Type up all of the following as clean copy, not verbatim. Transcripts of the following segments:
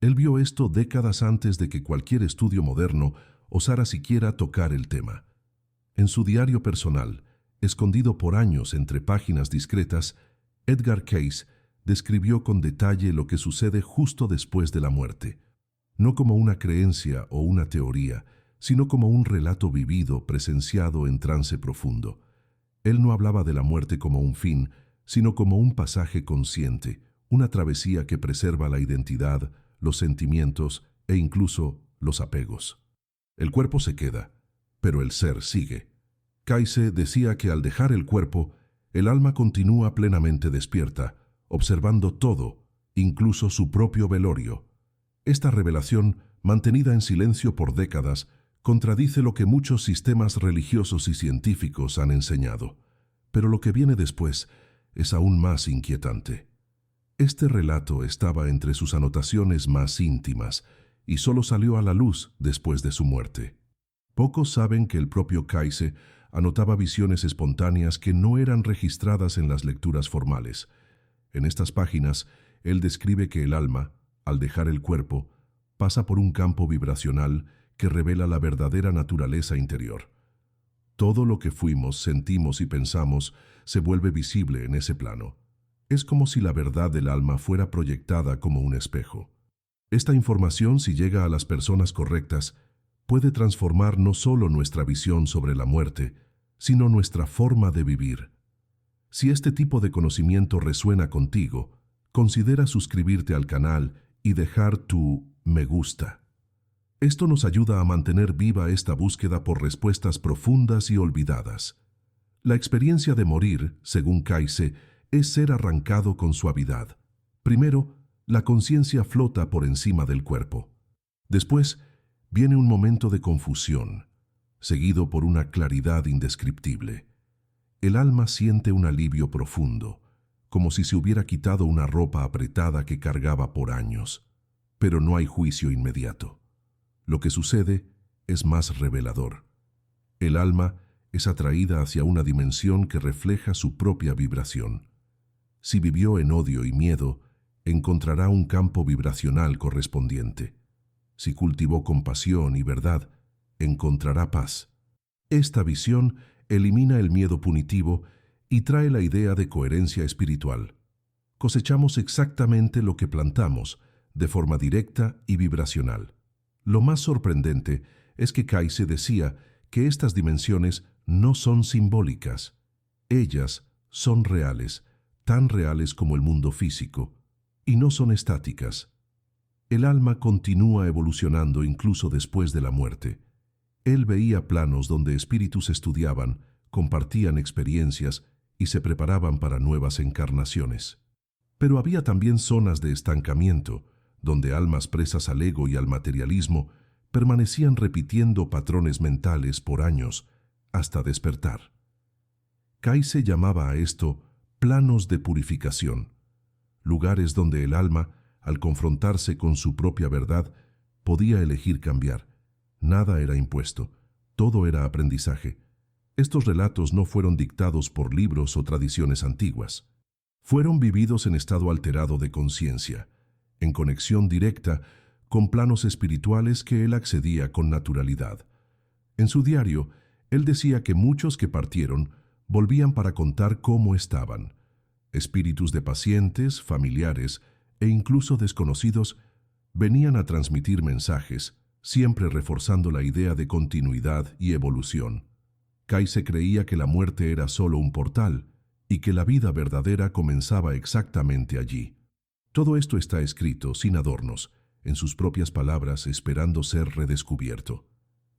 Él vio esto décadas antes de que cualquier estudio moderno osara siquiera tocar el tema. En su diario personal, escondido por años entre páginas discretas, Edgar Cayce describió con detalle lo que sucede justo después de la muerte, no como una creencia o una teoría, sino como un relato vivido, presenciado en trance profundo. Él no hablaba de la muerte como un fin, sino como un pasaje consciente, una travesía que preserva la identidad, los sentimientos e incluso los apegos. El cuerpo se queda, pero el ser sigue. Cayce decía que al dejar el cuerpo, el alma continúa plenamente despierta, observando todo, incluso su propio velorio. Esta revelación, mantenida en silencio por décadas, contradice lo que muchos sistemas religiosos y científicos han enseñado. Pero lo que viene después es aún más inquietante. Este relato estaba entre sus anotaciones más íntimas y solo salió a la luz después de su muerte. Pocos saben que el propio Cayce anotaba visiones espontáneas que no eran registradas en las lecturas formales. En estas páginas, él describe que el alma, al dejar el cuerpo, pasa por un campo vibracional que revela la verdadera naturaleza interior. Todo lo que fuimos, sentimos y pensamos se vuelve visible en ese plano. Es como si la verdad del alma fuera proyectada como un espejo. Esta información, si llega a las personas correctas, puede transformar no solo nuestra visión sobre la muerte, sino nuestra forma de vivir. Si este tipo de conocimiento resuena contigo, considera suscribirte al canal y dejar tu me gusta. Esto nos ayuda a mantener viva esta búsqueda por respuestas profundas y olvidadas. La experiencia de morir, según Cayce, es ser arrancado con suavidad. Primero, la conciencia flota por encima del cuerpo. Después, viene un momento de confusión, seguido por una claridad indescriptible. El alma siente un alivio profundo, como si se hubiera quitado una ropa apretada que cargaba por años. Pero no hay juicio inmediato. Lo que sucede es más revelador. El alma es atraída hacia una dimensión que refleja su propia vibración. Si vivió en odio y miedo, encontrará un campo vibracional correspondiente. Si cultivó compasión y verdad, encontrará paz. Esta visión elimina el miedo punitivo y trae la idea de coherencia espiritual. Cosechamos exactamente lo que plantamos, de forma directa y vibracional. Lo más sorprendente es que Cayce decía que estas dimensiones no son simbólicas. Ellas son reales, tan reales como el mundo físico, y no son estáticas. El alma continúa evolucionando incluso después de la muerte. Él veía planos donde espíritus estudiaban, compartían experiencias y se preparaban para nuevas encarnaciones. Pero había también zonas de estancamiento, donde almas presas al ego y al materialismo permanecían repitiendo patrones mentales por años hasta despertar. Cayce llamaba a esto planos de purificación, lugares donde el alma, al confrontarse con su propia verdad, podía elegir cambiar. Nada era impuesto, todo era aprendizaje. Estos relatos no fueron dictados por libros o tradiciones antiguas. Fueron vividos en estado alterado de conciencia, en conexión directa con planos espirituales que él accedía con naturalidad. En su diario, él decía que muchos que partieron volvían para contar cómo estaban. Espíritus de pacientes, familiares e incluso desconocidos venían a transmitir mensajes, siempre reforzando la idea de continuidad y evolución. Cayce creía que la muerte era solo un portal y que la vida verdadera comenzaba exactamente allí. Todo esto está escrito, sin adornos, en sus propias palabras, esperando ser redescubierto.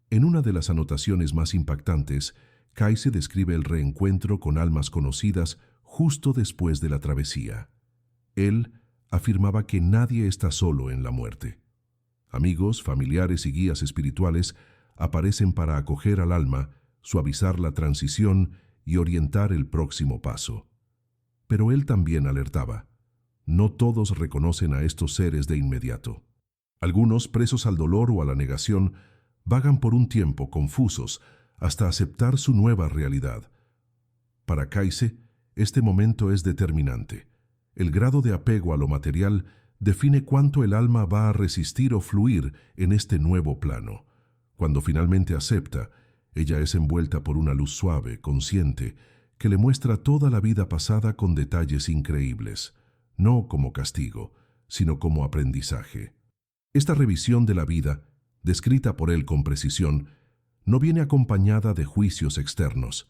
En una de las anotaciones más impactantes, Cayce describe el reencuentro con almas conocidas justo después de la travesía. Él afirmaba que nadie está solo en la muerte. Amigos, familiares y guías espirituales aparecen para acoger al alma, suavizar la transición y orientar el próximo paso. Pero él también alertaba: no todos reconocen a estos seres de inmediato. Algunos, presos al dolor o a la negación, vagan por un tiempo confusos hasta aceptar su nueva realidad. Para Cayce, este momento es determinante. El grado de apego a lo material define cuánto el alma va a resistir o fluir en este nuevo plano. Cuando finalmente acepta, ella es envuelta por una luz suave, consciente, que le muestra toda la vida pasada con detalles increíbles, no como castigo, sino como aprendizaje. Esta revisión de la vida, descrita por él con precisión, no viene acompañada de juicios externos.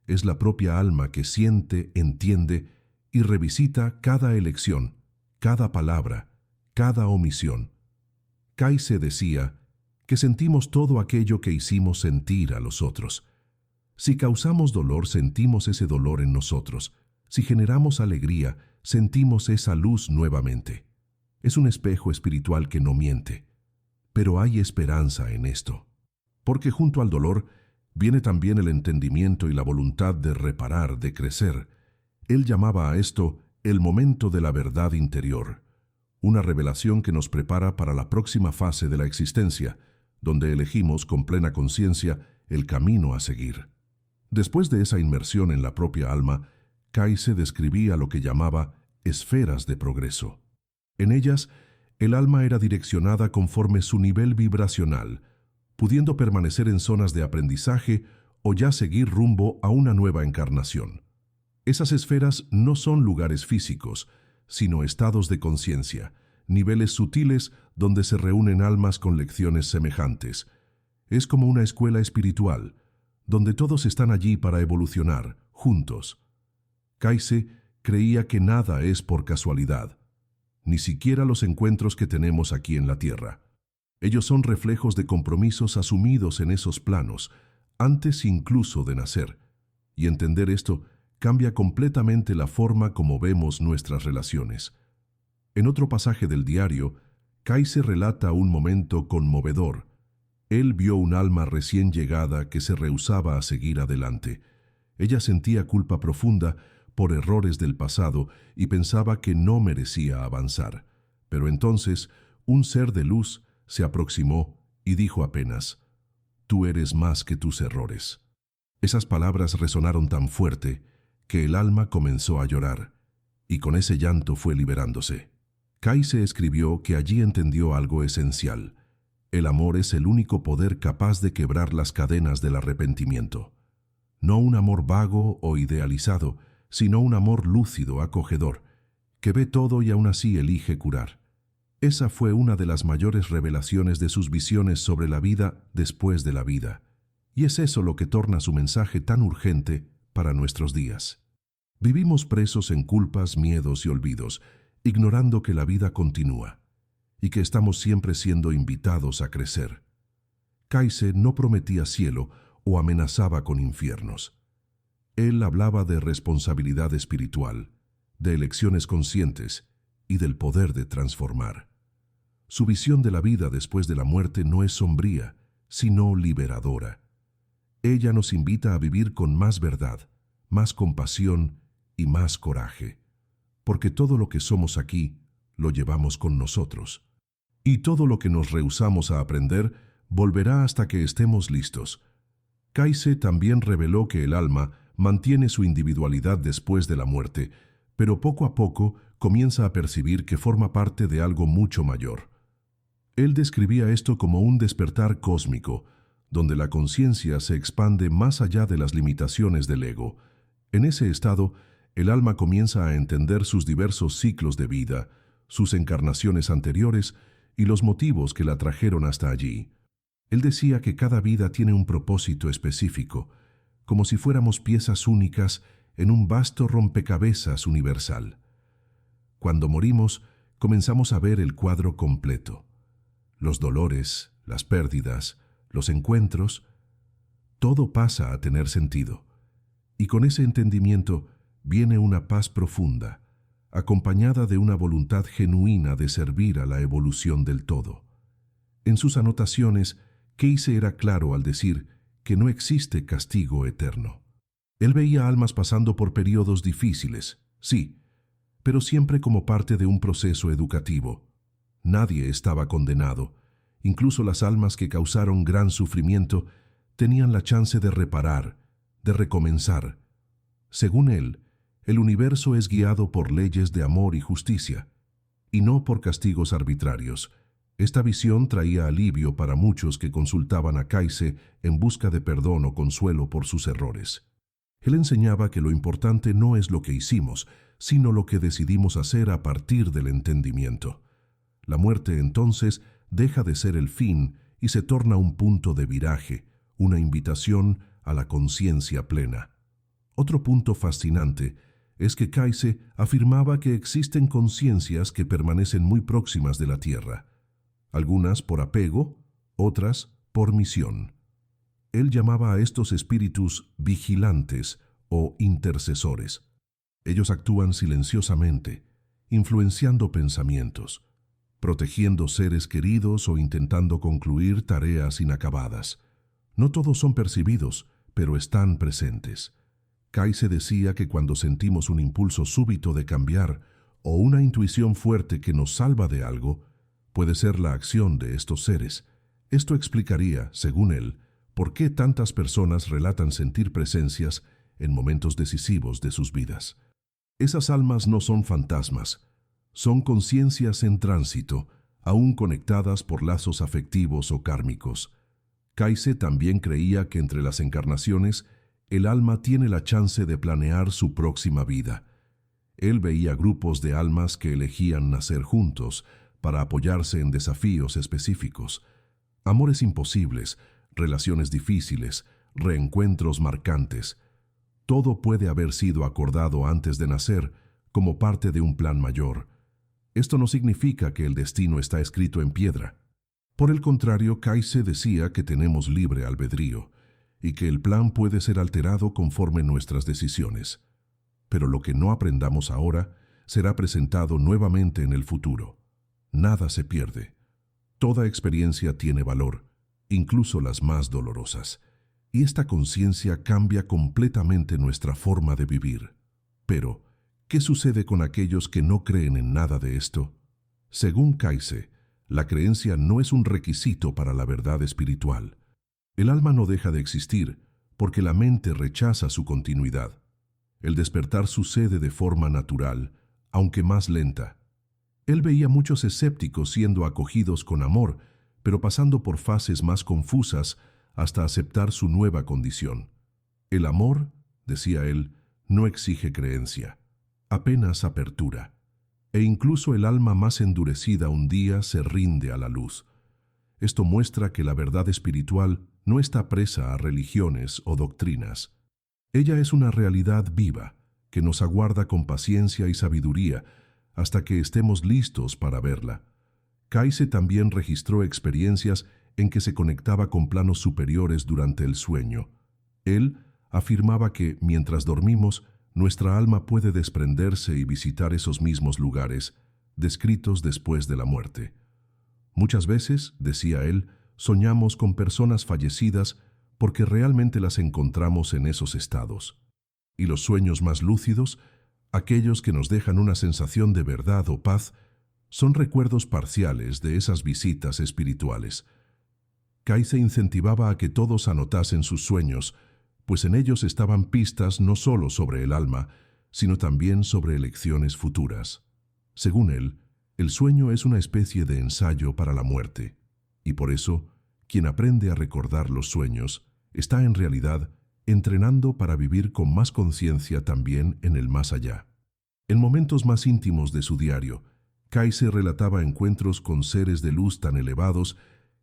Es la propia alma que siente, entiende y revisita cada elección, cada palabra, cada omisión. Kayse decía que sentimos todo aquello que hicimos sentir a los otros. Si causamos dolor, sentimos ese dolor en nosotros. Si generamos alegría, sentimos esa luz nuevamente. Es un espejo espiritual que no miente. Pero hay esperanza en esto. Porque junto al dolor viene también el entendimiento y la voluntad de reparar, de crecer. Él llamaba a esto el momento de la verdad interior, una revelación que nos prepara para la próxima fase de la existencia, donde elegimos con plena conciencia el camino a seguir. Después de esa inmersión en la propia alma, Kayse describía lo que llamaba esferas de progreso. En ellas, el alma era direccionada conforme su nivel vibracional, pudiendo permanecer en zonas de aprendizaje o ya seguir rumbo a una nueva encarnación. Esas esferas no son lugares físicos, sino estados de conciencia, niveles sutiles donde se reúnen almas con lecciones semejantes. Es como una escuela espiritual, donde todos están allí para evolucionar, juntos. Kayse creía que nada es por casualidad, ni siquiera los encuentros que tenemos aquí en la Tierra. Ellos son reflejos de compromisos asumidos en esos planos, antes incluso de nacer. Y entender esto cambia completamente la forma como vemos nuestras relaciones. En otro pasaje del diario, Kayse relata un momento conmovedor. Él vio un alma recién llegada que se rehusaba a seguir adelante. Ella sentía culpa profunda por errores del pasado y pensaba que no merecía avanzar. Pero entonces, un ser de luz se aproximó y dijo apenas: «Tú eres más que tus errores». Esas palabras resonaron tan fuerte que el alma comenzó a llorar, y con ese llanto fue liberándose. Kayse escribió que allí entendió algo esencial. El amor es el único poder capaz de quebrar las cadenas del arrepentimiento. No un amor vago o idealizado, sino un amor lúcido, acogedor, que ve todo y aún así elige curar. Esa fue una de las mayores revelaciones de sus visiones sobre la vida después de la vida, y es eso lo que torna su mensaje tan urgente para nuestros días. Vivimos presos en culpas, miedos y olvidos, ignorando que la vida continúa y que estamos siempre siendo invitados a crecer. Kayse no prometía cielo o amenazaba con infiernos. Él hablaba de responsabilidad espiritual, de elecciones conscientes y del poder de transformar. Su visión de la vida después de la muerte no es sombría, sino liberadora. Ella nos invita a vivir con más verdad, más compasión y más coraje, porque todo lo que somos aquí lo llevamos con nosotros. Y todo lo que nos rehusamos a aprender volverá hasta que estemos listos. Kayse también reveló que el alma mantiene su individualidad después de la muerte, pero poco a poco comienza a percibir que forma parte de algo mucho mayor. Él describía esto como un despertar cósmico, donde la conciencia se expande más allá de las limitaciones del ego. En ese estado, el alma comienza a entender sus diversos ciclos de vida, sus encarnaciones anteriores y los motivos que la trajeron hasta allí. Él decía que cada vida tiene un propósito específico, como si fuéramos piezas únicas en un vasto rompecabezas universal. Cuando morimos, comenzamos a ver el cuadro completo. Los dolores, las pérdidas, los encuentros, todo pasa a tener sentido. Y con ese entendimiento viene una paz profunda, acompañada de una voluntad genuina de servir a la evolución del todo. En sus anotaciones, Kayse era claro al decir que no existe castigo eterno. Él veía almas pasando por periodos difíciles, sí, pero siempre como parte de un proceso educativo. Nadie estaba condenado. Incluso las almas que causaron gran sufrimiento tenían la chance de reparar, de recomenzar. Según él, el universo es guiado por leyes de amor y justicia. y no por castigos arbitrarios. Esta visión traía alivio para muchos que consultaban a Kayse en busca de perdón o consuelo por sus errores. Él enseñaba que lo importante no es lo que hicimos, sino lo que decidimos hacer a partir del entendimiento. La muerte, entonces, deja de ser el fin y se torna un punto de viraje, una invitación a la conciencia plena. Otro punto fascinante es que Kayse afirmaba que existen conciencias que permanecen muy próximas de la Tierra, algunas por apego, otras por misión. Él llamaba a estos espíritus vigilantes o intercesores. Ellos actúan silenciosamente, influenciando pensamientos, protegiendo seres queridos o intentando concluir tareas inacabadas. No todos son percibidos, pero están presentes. Kayse decía que cuando sentimos un impulso súbito de cambiar o una intuición fuerte que nos salva de algo, puede ser la acción de estos seres. Esto explicaría, según él, por qué tantas personas relatan sentir presencias en momentos decisivos de sus vidas. Esas almas no son fantasmas, son conciencias en tránsito, aún conectadas por lazos afectivos o kármicos. Kayse también creía que entre las encarnaciones, el alma tiene la chance de planear su próxima vida. Él veía grupos de almas que elegían nacer juntos para apoyarse en desafíos específicos. Amores imposibles, relaciones difíciles, reencuentros marcantes. Todo puede haber sido acordado antes de nacer como parte de un plan mayor. Esto no significa que el destino está escrito en piedra. Por el contrario, Kayse decía que tenemos libre albedrío y que el plan puede ser alterado conforme nuestras decisiones. Pero lo que no aprendamos ahora será presentado nuevamente en el futuro. Nada se pierde. Toda experiencia tiene valor, incluso las más dolorosas. Y esta conciencia cambia completamente nuestra forma de vivir. Pero, ¿qué sucede con aquellos que no creen en nada de esto? Según Kayse, la creencia no es un requisito para la verdad espiritual. El alma no deja de existir porque la mente rechaza su continuidad. El despertar sucede de forma natural, aunque más lenta. Él veía muchos escépticos siendo acogidos con amor, pero pasando por fases más confusas hasta aceptar su nueva condición. El amor, decía él, no exige creencia, apenas apertura. E incluso el alma más endurecida un día se rinde a la luz. Esto muestra que la verdad espiritual no está presa a religiones o doctrinas. Ella es una realidad viva, que nos aguarda con paciencia y sabiduría hasta que estemos listos para verla. Kayse también registró experiencias en que se conectaba con planos superiores durante el sueño. Él afirmaba que, mientras dormimos, nuestra alma puede desprenderse y visitar esos mismos lugares, descritos después de la muerte. Muchas veces, decía él, soñamos con personas fallecidas porque realmente las encontramos en esos estados. Y los sueños más lúcidos, aquellos que nos dejan una sensación de verdad o paz, son recuerdos parciales de esas visitas espirituales. Kayse incentivaba a que todos anotasen sus sueños, pues en ellos estaban pistas no solo sobre el alma, sino también sobre elecciones futuras. Según él, el sueño es una especie de ensayo para la muerte, y por eso, quien aprende a recordar los sueños está en realidad entrenando para vivir con más conciencia también en el más allá. En momentos más íntimos de su diario, Kayse relataba encuentros con seres de luz tan elevados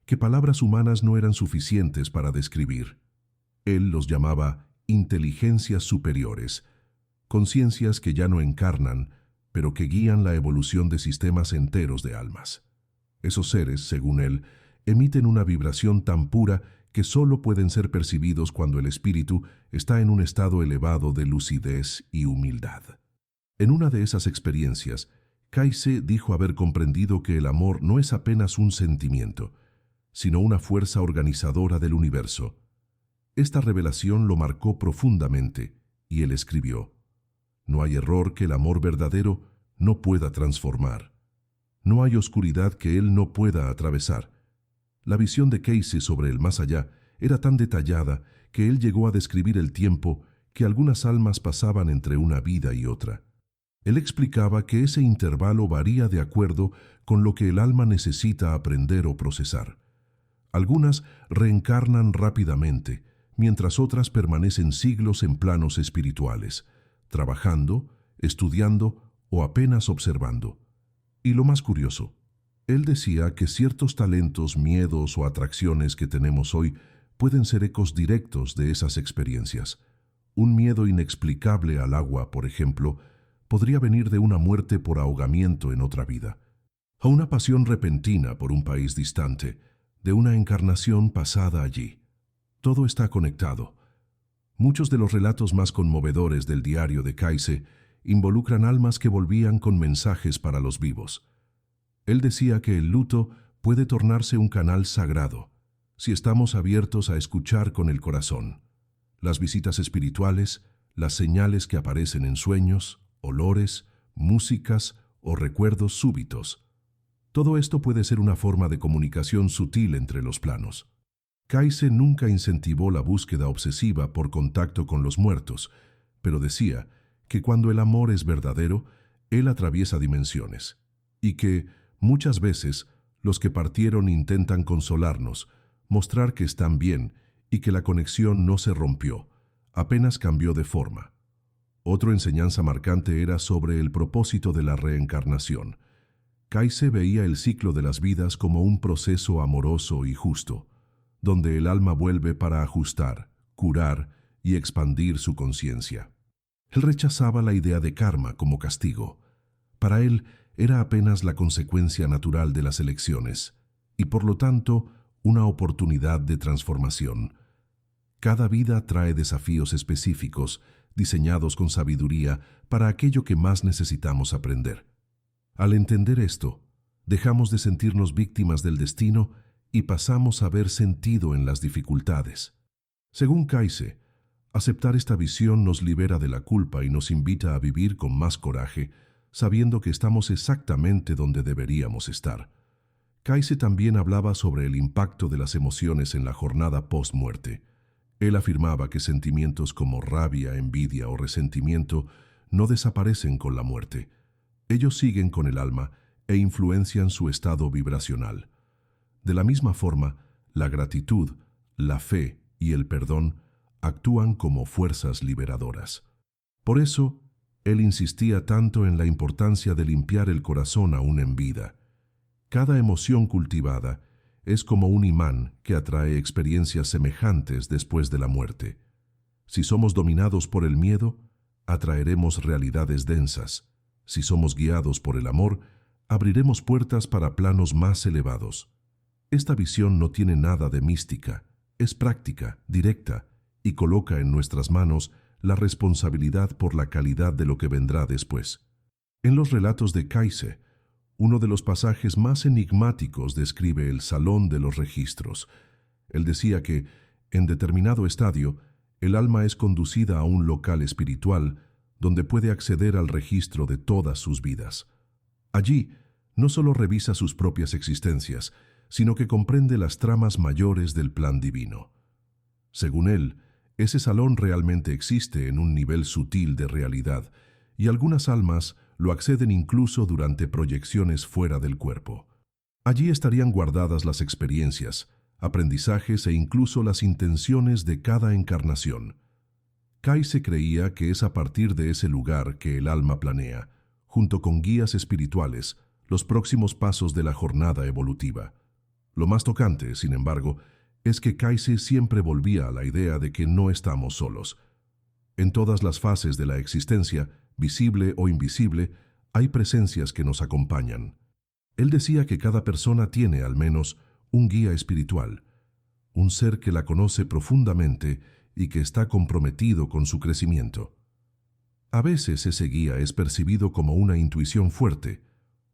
que palabras humanas no eran suficientes para describir. Él los llamaba inteligencias superiores, conciencias que ya no encarnan, pero que guían la evolución de sistemas enteros de almas. Esos seres, según él, emiten una vibración tan pura que solo pueden ser percibidos cuando el espíritu está en un estado elevado de lucidez y humildad. En una de esas experiencias, Kayse dijo haber comprendido que el amor no es apenas un sentimiento, sino una fuerza organizadora del universo. Esta revelación lo marcó profundamente, y él escribió: «No hay error que el amor verdadero no pueda transformar. No hay oscuridad que él no pueda atravesar». La visión de Kayse sobre el más allá era tan detallada que él llegó a describir el tiempo que algunas almas pasaban entre una vida y otra. Él explicaba que ese intervalo varía de acuerdo con lo que el alma necesita aprender o procesar. Algunas reencarnan rápidamente, mientras otras permanecen siglos en planos espirituales, trabajando, estudiando o apenas observando. Y lo más curioso, él decía que ciertos talentos, miedos o atracciones que tenemos hoy pueden ser ecos directos de esas experiencias. Un miedo inexplicable al agua, por ejemplo, podría venir de una muerte por ahogamiento en otra vida, o una pasión repentina por un país distante, de una encarnación pasada allí. Todo está conectado. Muchos de los relatos más conmovedores del diario de Kayse involucran almas que volvían con mensajes para los vivos. Él decía que el luto puede tornarse un canal sagrado, si estamos abiertos a escuchar con el corazón. Las visitas espirituales, las señales que aparecen en sueños, olores, músicas o recuerdos súbitos. Todo esto puede ser una forma de comunicación sutil entre los planos. Kayse nunca incentivó la búsqueda obsesiva por contacto con los muertos, pero decía que cuando el amor es verdadero, él atraviesa dimensiones, y que, muchas veces, los que partieron intentan consolarnos, mostrar que están bien y que la conexión no se rompió, apenas cambió de forma. Otra enseñanza marcante era sobre el propósito de la reencarnación. Kayse veía el ciclo de las vidas como un proceso amoroso y justo, donde el alma vuelve para ajustar, curar y expandir su conciencia. Él rechazaba la idea de karma como castigo. Para él era apenas la consecuencia natural de las elecciones, y por lo tanto una oportunidad de transformación. Cada vida trae desafíos específicos, diseñados con sabiduría para aquello que más necesitamos aprender. Al entender esto, dejamos de sentirnos víctimas del destino y pasamos a ver sentido en las dificultades. Según Kayse, aceptar esta visión nos libera de la culpa y nos invita a vivir con más coraje, sabiendo que estamos exactamente donde deberíamos estar. Kayse también hablaba sobre el impacto de las emociones en la jornada post-muerte. Él afirmaba que sentimientos como rabia, envidia o resentimiento no desaparecen con la muerte. Ellos siguen con el alma e influencian su estado vibracional. De la misma forma, la gratitud, la fe y el perdón actúan como fuerzas liberadoras. Por eso, él insistía tanto en la importancia de limpiar el corazón aún en vida. Cada emoción cultivada es como un imán que atrae experiencias semejantes después de la muerte. Si somos dominados por el miedo, atraeremos realidades densas. Si somos guiados por el amor, abriremos puertas para planos más elevados. Esta visión no tiene nada de mística, es práctica, directa, y coloca en nuestras manos la responsabilidad por la calidad de lo que vendrá después. En los relatos de Kayse, uno de los pasajes más enigmáticos describe el salón de los registros. Él decía que, en determinado estadio, el alma es conducida a un local espiritual donde puede acceder al registro de todas sus vidas. Allí, no solo revisa sus propias existencias, sino que comprende las tramas mayores del plan divino. Según él, ese salón realmente existe en un nivel sutil de realidad, y algunas almas lo acceden incluso durante proyecciones fuera del cuerpo. Allí estarían guardadas las experiencias, aprendizajes e incluso las intenciones de cada encarnación. Kayse creía que es a partir de ese lugar que el alma planea, junto con guías espirituales, los próximos pasos de la jornada evolutiva. Lo más tocante, sin embargo, es que Kayse siempre volvía a la idea de que no estamos solos. En todas las fases de la existencia, visible o invisible, hay presencias que nos acompañan. Él decía que cada persona tiene al menos un guía espiritual, un ser que la conoce profundamente y que está comprometido con su crecimiento. A veces ese guía es percibido como una intuición fuerte,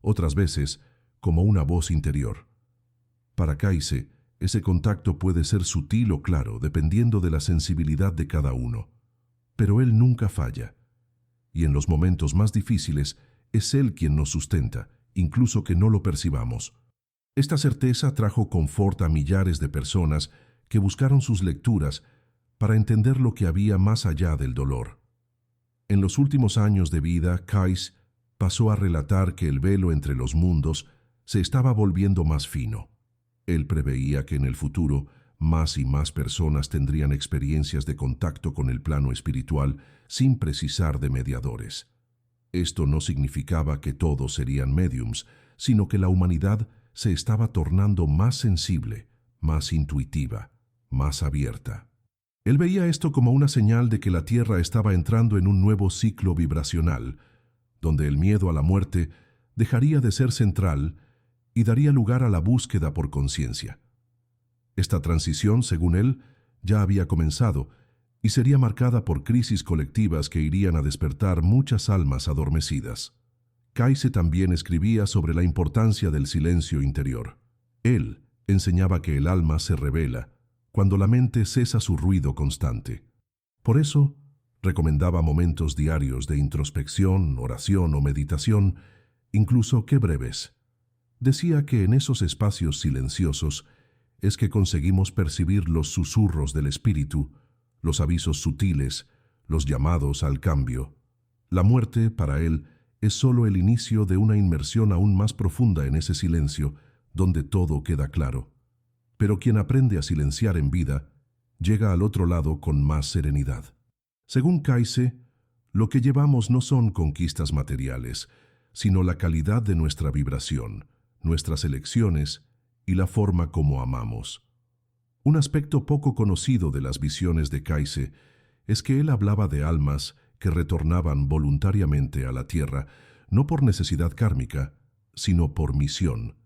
otras veces como una voz interior. Para Kayse, ese contacto puede ser sutil o claro dependiendo de la sensibilidad de cada uno. Pero él nunca falla. Y en los momentos más difíciles es él quien nos sustenta, incluso que no lo percibamos. Esta certeza trajo confort a millares de personas que buscaron sus lecturas para entender lo que había más allá del dolor. En los últimos años de vida, Kayse pasó a relatar que el velo entre los mundos se estaba volviendo más fino. Él preveía que en el futuro más y más personas tendrían experiencias de contacto con el plano espiritual sin precisar de mediadores. Esto no significaba que todos serían médiums, sino que la humanidad se estaba tornando más sensible, más intuitiva, más abierta. Él veía esto como una señal de que la Tierra estaba entrando en un nuevo ciclo vibracional, donde el miedo a la muerte dejaría de ser central y daría lugar a la búsqueda por conciencia. Esta transición, según él, ya había comenzado y sería marcada por crisis colectivas que irían a despertar muchas almas adormecidas. Kayse también escribía sobre la importancia del silencio interior. Él enseñaba que el alma se revela cuando la mente cesa su ruido constante. Por eso, recomendaba momentos diarios de introspección, oración o meditación, incluso que breves. Decía que en esos espacios silenciosos es que conseguimos percibir los susurros del espíritu, los avisos sutiles, los llamados al cambio. La muerte, para él, es solo el inicio de una inmersión aún más profunda en ese silencio, donde todo queda claro. Pero quien aprende a silenciar en vida, llega al otro lado con más serenidad. Según Kayse, lo que llevamos no son conquistas materiales, sino la calidad de nuestra vibración, nuestras elecciones y la forma como amamos. Un aspecto poco conocido de las visiones de Kayse es que él hablaba de almas que retornaban voluntariamente a la Tierra, no por necesidad kármica, sino por misión.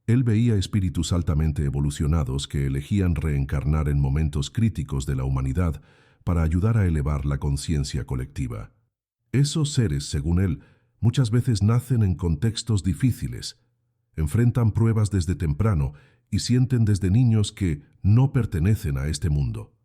Él veía espíritus altamente evolucionados que elegían reencarnar en momentos críticos de la humanidad para ayudar a elevar la conciencia colectiva. Esos seres, según él, muchas veces nacen en contextos difíciles, enfrentan pruebas desde temprano y sienten desde niños que no pertenecen a este mundo.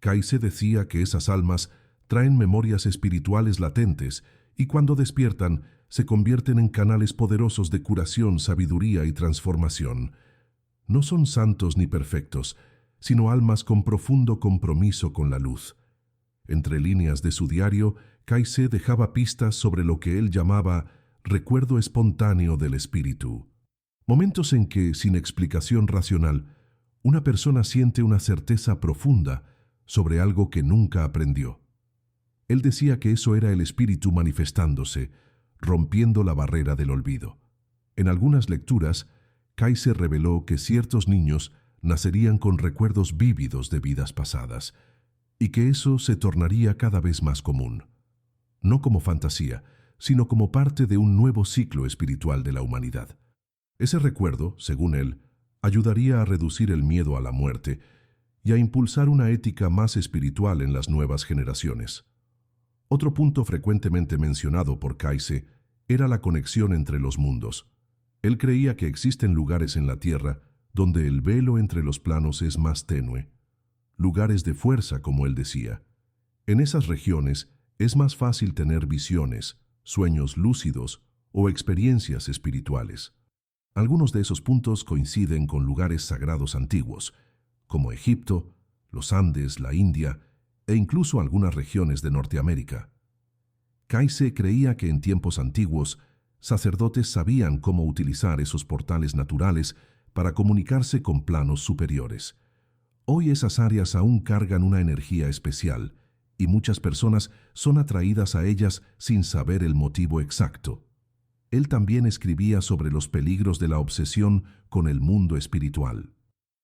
Kayse decía que esas almas traen memorias espirituales latentes y cuando despiertan se convierten en canales poderosos de curación, sabiduría y transformación. No son santos ni perfectos, sino almas con profundo compromiso con la luz. Entre líneas de su diario, Kayse dejaba pistas sobre lo que él llamaba recuerdo espontáneo del espíritu. Momentos en que, sin explicación racional, una persona siente una certeza profunda sobre algo que nunca aprendió. Él decía que eso era el espíritu manifestándose, rompiendo la barrera del olvido. En algunas lecturas, Kayse reveló que ciertos niños nacerían con recuerdos vívidos de vidas pasadas, y que eso se tornaría cada vez más común. No como fantasía, sino como parte de un nuevo ciclo espiritual de la humanidad. Ese recuerdo, según él, ayudaría a reducir el miedo a la muerte y a impulsar una ética más espiritual en las nuevas generaciones. Otro punto frecuentemente mencionado por Kayse era la conexión entre los mundos. Él creía que existen lugares en la Tierra donde el velo entre los planos es más tenue, lugares de fuerza, como él decía. En esas regiones es más fácil tener visiones, sueños lúcidos o experiencias espirituales. Algunos de esos puntos coinciden con lugares sagrados antiguos, como Egipto, los Andes, la India e incluso algunas regiones de Norteamérica. Kayse creía que en tiempos antiguos, sacerdotes sabían cómo utilizar esos portales naturales para comunicarse con planos superiores. Hoy esas áreas aún cargan una energía especial y muchas personas son atraídas a ellas sin saber el motivo exacto. Él también escribía sobre los peligros de la obsesión con el mundo espiritual.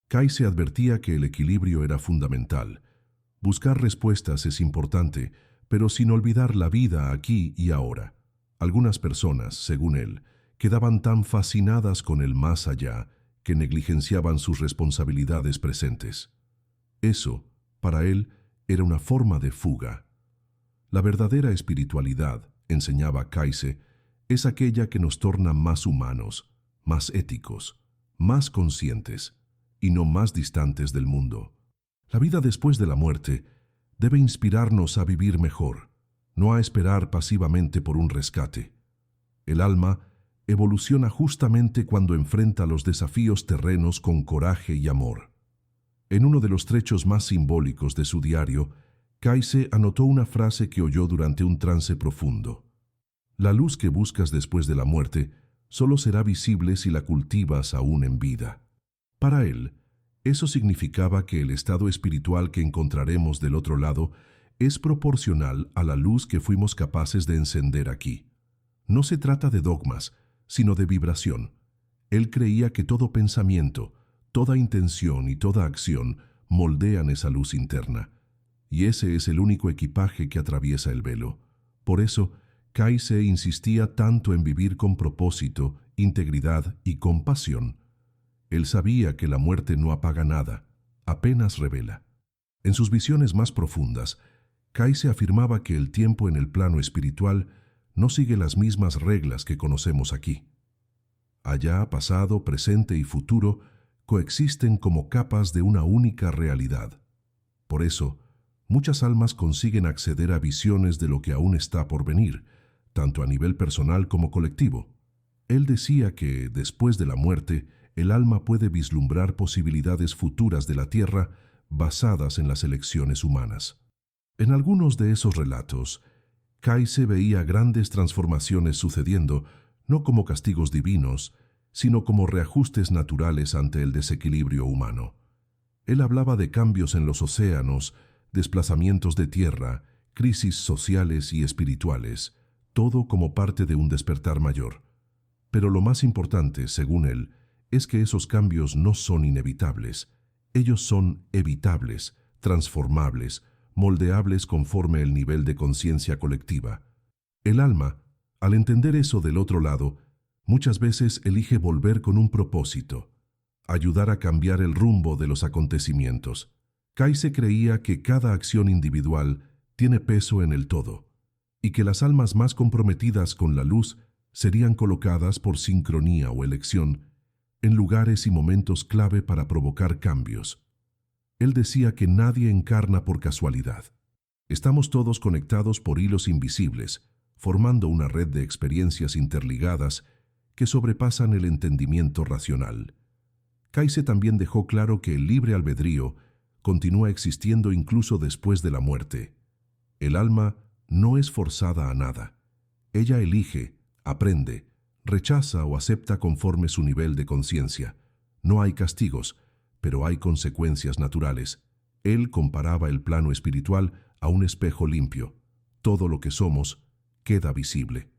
Kayse advertía que el equilibrio era fundamental. Buscar respuestas es importante, pero sin olvidar la vida aquí y ahora. Algunas personas, según él, quedaban tan fascinadas con el más allá que negligenciaban sus responsabilidades presentes. Eso, para él, era una forma de fuga. La verdadera espiritualidad, enseñaba Kayse, es aquella que nos torna más humanos, más éticos, más conscientes y no más distantes del mundo. La vida después de la muerte debe inspirarnos a vivir mejor, no a esperar pasivamente por un rescate. El alma evoluciona justamente cuando enfrenta los desafíos terrenos con coraje y amor. En uno de los trechos más simbólicos de su diario, Kayse anotó una frase que oyó durante un trance profundo. La luz que buscas después de la muerte solo será visible si la cultivas aún en vida. Para él, eso significaba que el estado espiritual que encontraremos del otro lado es proporcional a la luz que fuimos capaces de encender aquí. No se trata de dogmas, sino de vibración. Él creía que todo pensamiento, toda intención y toda acción moldean esa luz interna. Y ese es el único equipaje que atraviesa el velo. Por eso, Kayse insistía tanto en vivir con propósito, integridad y compasión. Él sabía que la muerte no apaga nada, apenas revela. En sus visiones más profundas, Kayse afirmaba que el tiempo en el plano espiritual no sigue las mismas reglas que conocemos aquí. Allá, pasado, presente y futuro coexisten como capas de una única realidad. Por eso, muchas almas consiguen acceder a visiones de lo que aún está por venir, tanto a nivel personal como colectivo. Él decía que, después de la muerte, el alma puede vislumbrar posibilidades futuras de la Tierra basadas en las elecciones humanas. En algunos de esos relatos, Kayse veía grandes transformaciones sucediendo, no como castigos divinos, sino como reajustes naturales ante el desequilibrio humano. Él hablaba de cambios en los océanos, desplazamientos de tierra, crisis sociales y espirituales, todo como parte de un despertar mayor. Pero lo más importante, según él, es que esos cambios no son inevitables. Ellos son evitables, transformables, moldeables conforme el nivel de conciencia colectiva. El alma, al entender eso del otro lado, muchas veces elige volver con un propósito: ayudar a cambiar el rumbo de los acontecimientos. Kayse creía que cada acción individual tiene peso en el todo, y que las almas más comprometidas con la luz serían colocadas por sincronía o elección en lugares y momentos clave para provocar cambios. Él decía que nadie encarna por casualidad. Estamos todos conectados por hilos invisibles, formando una red de experiencias interligadas que sobrepasan el entendimiento racional. Kayse también dejó claro que el libre albedrío continúa existiendo incluso después de la muerte. El alma no es forzada a nada. Ella elige, aprende, rechaza o acepta conforme su nivel de conciencia. No hay castigos, pero hay consecuencias naturales. Él comparaba el plano espiritual a un espejo limpio. Todo lo que somos queda visible.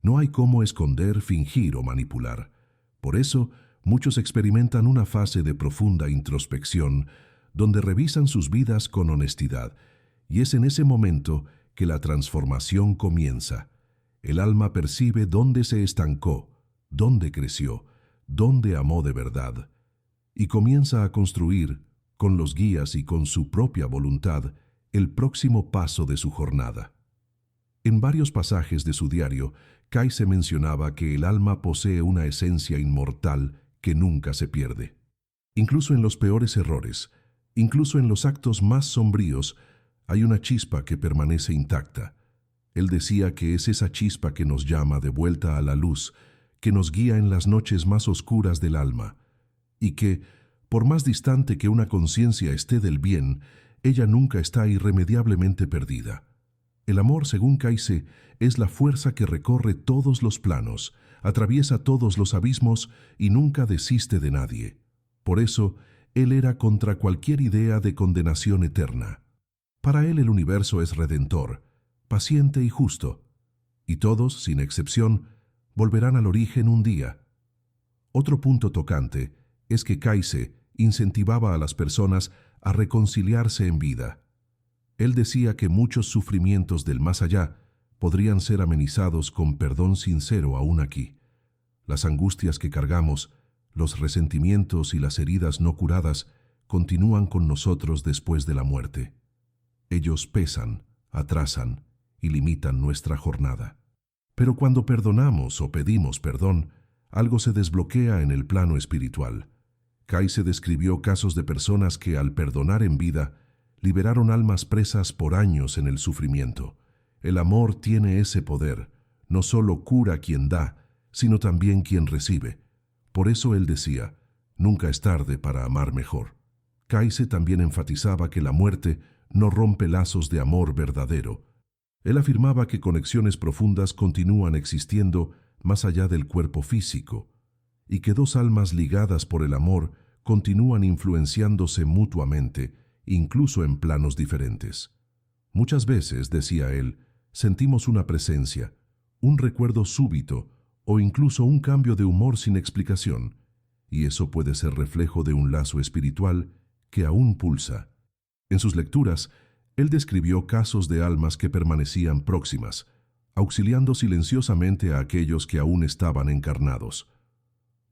No hay cómo esconder, fingir o manipular. Por eso, muchos experimentan una fase de profunda introspección, donde revisan sus vidas con honestidad, y es en ese momento que la transformación comienza. El alma percibe dónde se estancó, dónde creció, dónde amó de verdad, y comienza a construir, con los guías y con su propia voluntad, el próximo paso de su jornada. En varios pasajes de su diario, Kayse mencionaba que el alma posee una esencia inmortal que nunca se pierde. Incluso en los peores errores, incluso en los actos más sombríos, hay una chispa que permanece intacta. Él decía que es esa chispa que nos llama de vuelta a la luz, que nos guía en las noches más oscuras del alma, y que, por más distante que una conciencia esté del bien, ella nunca está irremediablemente perdida. El amor, según Kayse, es la fuerza que recorre todos los planos, atraviesa todos los abismos y nunca desiste de nadie. Por eso, él era contra cualquier idea de condenación eterna. Para él el universo es redentor, paciente y justo, y todos, sin excepción, volverán al origen un día. Otro punto tocante es que Kayse incentivaba a las personas a reconciliarse en vida. Él decía que muchos sufrimientos del más allá podrían ser amenizados con perdón sincero aún aquí. Las angustias que cargamos, los resentimientos y las heridas no curadas continúan con nosotros después de la muerte. Ellos pesan, atrasan y limitan nuestra jornada. Pero cuando perdonamos o pedimos perdón, algo se desbloquea en el plano espiritual. Kayse describió casos de personas que, al perdonar en vida, liberaron almas presas por años en el sufrimiento. El amor tiene ese poder. No solo cura quien da, sino también quien recibe. Por eso él decía, nunca es tarde para amar mejor. Kayse también enfatizaba que la muerte no rompe lazos de amor verdadero. Él afirmaba que conexiones profundas continúan existiendo más allá del cuerpo físico, y que dos almas ligadas por el amor continúan influenciándose mutuamente, incluso en planos diferentes. Muchas veces, decía él, sentimos una presencia, un recuerdo súbito o incluso un cambio de humor sin explicación, y eso puede ser reflejo de un lazo espiritual que aún pulsa. En sus lecturas, él describió casos de almas que permanecían próximas, auxiliando silenciosamente a aquellos que aún estaban encarnados.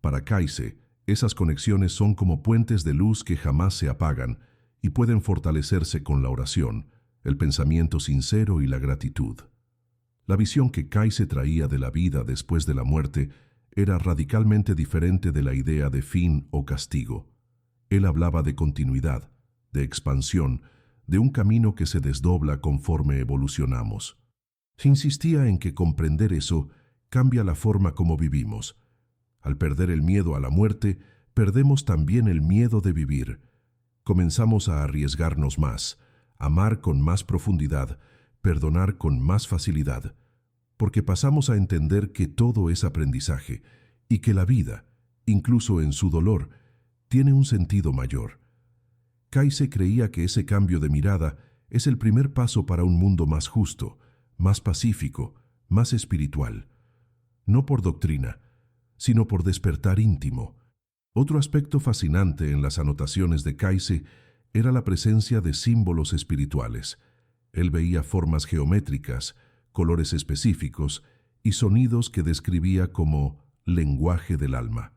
Para Kayse, esas conexiones son como puentes de luz que jamás se apagan y pueden fortalecerse con la oración, el pensamiento sincero y la gratitud. La visión que Kayse traía de la vida después de la muerte era radicalmente diferente de la idea de fin o castigo. Él hablaba de continuidad, de expansión, de un camino que se desdobla conforme evolucionamos. Insistía en que comprender eso cambia la forma como vivimos. Al perder el miedo a la muerte, perdemos también el miedo de vivir. Comenzamos a arriesgarnos más, amar con más profundidad, perdonar con más facilidad, porque pasamos a entender que todo es aprendizaje y que la vida, incluso en su dolor, tiene un sentido mayor. Kayse creía que ese cambio de mirada es el primer paso para un mundo más justo, más pacífico, más espiritual. No por doctrina, sino por despertar íntimo. Otro aspecto fascinante en las anotaciones de Kayse era la presencia de símbolos espirituales. Él veía formas geométricas, colores específicos y sonidos que describía como lenguaje del alma.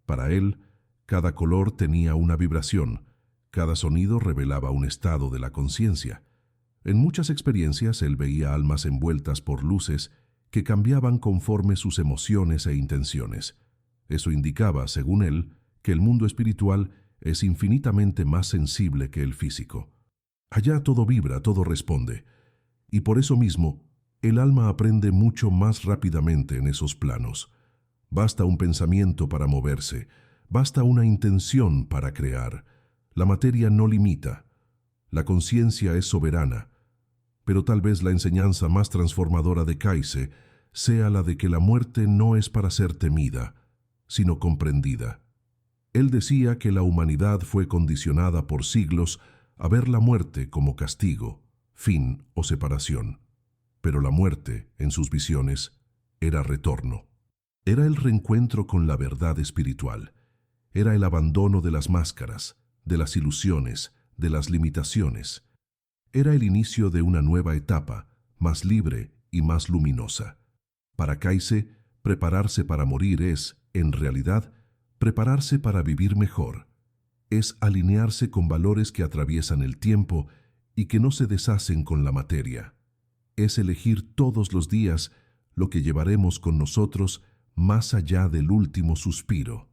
Para él, cada color tenía una vibración, cada sonido revelaba un estado de la conciencia. En muchas experiencias él veía almas envueltas por luces que cambiaban conforme sus emociones e intenciones. Eso indicaba, según él, que el mundo espiritual es infinitamente más sensible que el físico. Allá todo vibra, todo responde, y por eso mismo el alma aprende mucho más rápidamente en esos planos. Basta un pensamiento para moverse, basta una intención para crear. La materia no limita, la conciencia es soberana, pero tal vez la enseñanza más transformadora de Kayse sea la de que la muerte no es para ser temida, sino comprendida. Él decía que la humanidad fue condicionada por siglos a ver la muerte como castigo, fin o separación. Pero la muerte, en sus visiones, era retorno. Era el reencuentro con la verdad espiritual. Era el abandono de las máscaras, de las ilusiones, de las limitaciones. Era el inicio de una nueva etapa, más libre y más luminosa. Para Kayse, prepararse para morir es, en realidad, prepararse para vivir mejor. Es alinearse con valores que atraviesan el tiempo y que no se deshacen con la materia. Es elegir todos los días lo que llevaremos con nosotros más allá del último suspiro.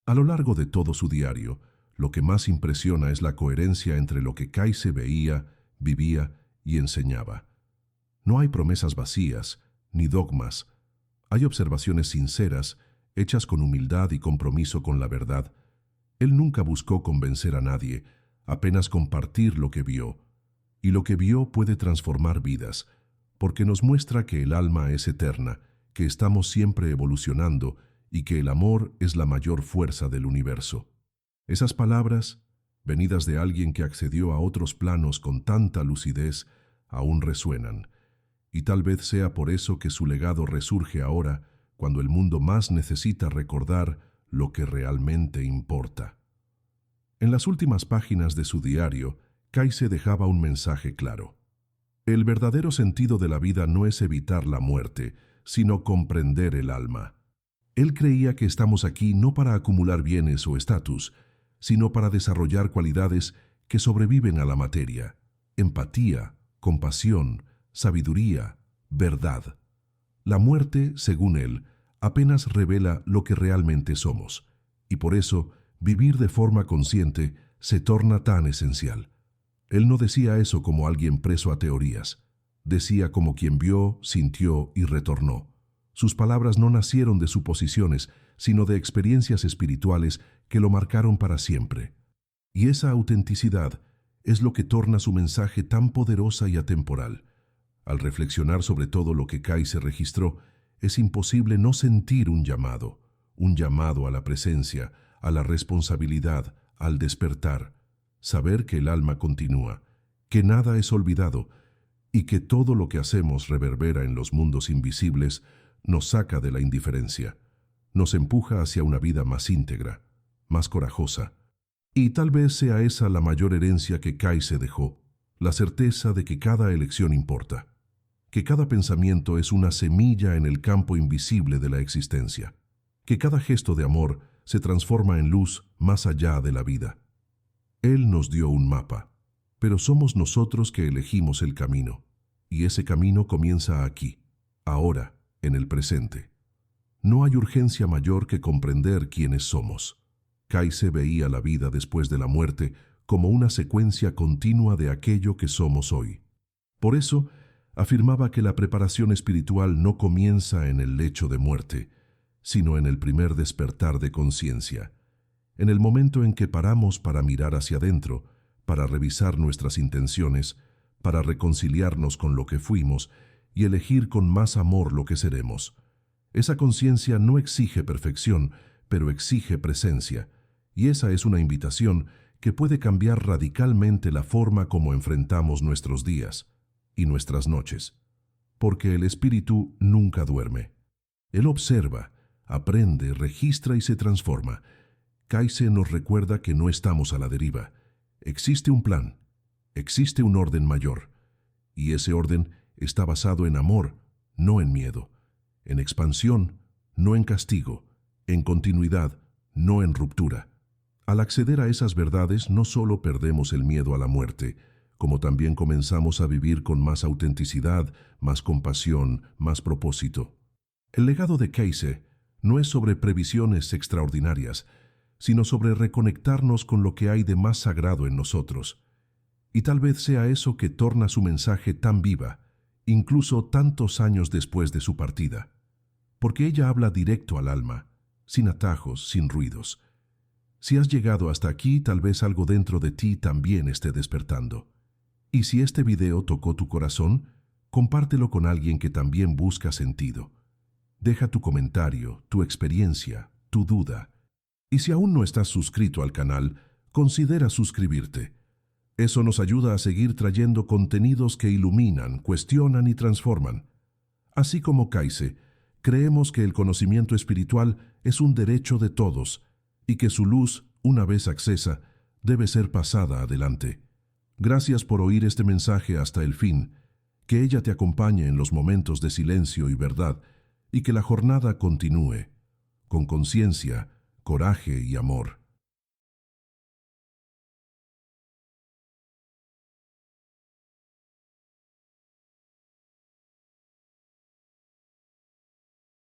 A lo largo de todo su diario, lo que más impresiona es la coherencia entre lo que Kayse veía, vivía y enseñaba. No hay promesas vacías, ni dogmas. Hay observaciones sinceras, hechas con humildad y compromiso con la verdad. Él nunca buscó convencer a nadie, apenas compartir lo que vio. Y lo que vio puede transformar vidas, porque nos muestra que el alma es eterna, que estamos siempre evolucionando y que el amor es la mayor fuerza del universo. Esas palabras, venidas de alguien que accedió a otros planos con tanta lucidez, aún resuenan, y tal vez sea por eso que su legado resurge ahora, cuando el mundo más necesita recordar lo que realmente importa. En las últimas páginas de su diario, Kayse dejaba un mensaje claro. El verdadero sentido de la vida no es evitar la muerte, sino comprender el alma. Él creía que estamos aquí no para acumular bienes o estatus, sino para desarrollar cualidades que sobreviven a la materia: empatía, compasión, sabiduría, verdad. La muerte, según él, apenas revela lo que realmente somos, y por eso vivir de forma consciente se torna tan esencial. Él no decía eso como alguien preso a teorías, decía como quien vio, sintió y retornó. Sus palabras no nacieron de suposiciones, sino de experiencias espirituales que lo marcaron para siempre. Y esa autenticidad es lo que torna su mensaje tan poderosa y atemporal. Al reflexionar sobre todo lo que Kaise registró, es imposible no sentir un llamado a la presencia, a la responsabilidad, al despertar, saber que el alma continúa, que nada es olvidado y que todo lo que hacemos reverbera en los mundos invisibles, nos saca de la indiferencia, nos empuja hacia una vida más íntegra, más corajosa. Y tal vez sea esa la mayor herencia que Kaise dejó, la certeza de que cada elección importa, que cada pensamiento es una semilla en el campo invisible de la existencia, que cada gesto de amor se transforma en luz más allá de la vida. Él nos dio un mapa, pero somos nosotros que elegimos el camino, y ese camino comienza aquí, ahora, en el presente. No hay urgencia mayor que comprender quiénes somos. Kaise veía la vida después de la muerte como una secuencia continua de aquello que somos hoy. Por eso, afirmaba que la preparación espiritual no comienza en el lecho de muerte, sino en el primer despertar de conciencia, en el momento en que paramos para mirar hacia adentro, para revisar nuestras intenciones, para reconciliarnos con lo que fuimos y elegir con más amor lo que seremos. Esa conciencia no exige perfección, pero exige presencia, y esa es una invitación que puede cambiar radicalmente la forma como enfrentamos nuestros días y nuestras noches, porque el espíritu nunca duerme. Él observa, aprende, registra y se transforma. Kaise nos recuerda que no estamos a la deriva. Existe un plan, existe un orden mayor, y ese orden está basado en amor, no en miedo, en expansión, no en castigo, en continuidad, no en ruptura. Al acceder a esas verdades no solo perdemos el miedo a la muerte, como también comenzamos a vivir con más autenticidad, más compasión, más propósito. El legado de Kaise no es sobre previsiones extraordinarias, sino sobre reconectarnos con lo que hay de más sagrado en nosotros. Y tal vez sea eso que torna su mensaje tan viva, incluso tantos años después de su partida. Porque ella habla directo al alma, sin atajos, sin ruidos. Si has llegado hasta aquí, tal vez algo dentro de ti también esté despertando. Y si este video tocó tu corazón, compártelo con alguien que también busca sentido. Deja tu comentario, tu experiencia, tu duda. Y si aún no estás suscrito al canal, considera suscribirte. Eso nos ayuda a seguir trayendo contenidos que iluminan, cuestionan y transforman. Así como Kaise, creemos que el conocimiento espiritual es un derecho de todos y que su luz, una vez accesa, debe ser pasada adelante. Gracias por oír este mensaje hasta el fin, que ella te acompañe en los momentos de silencio y verdad, y que la jornada continúe, con conciencia, coraje y amor.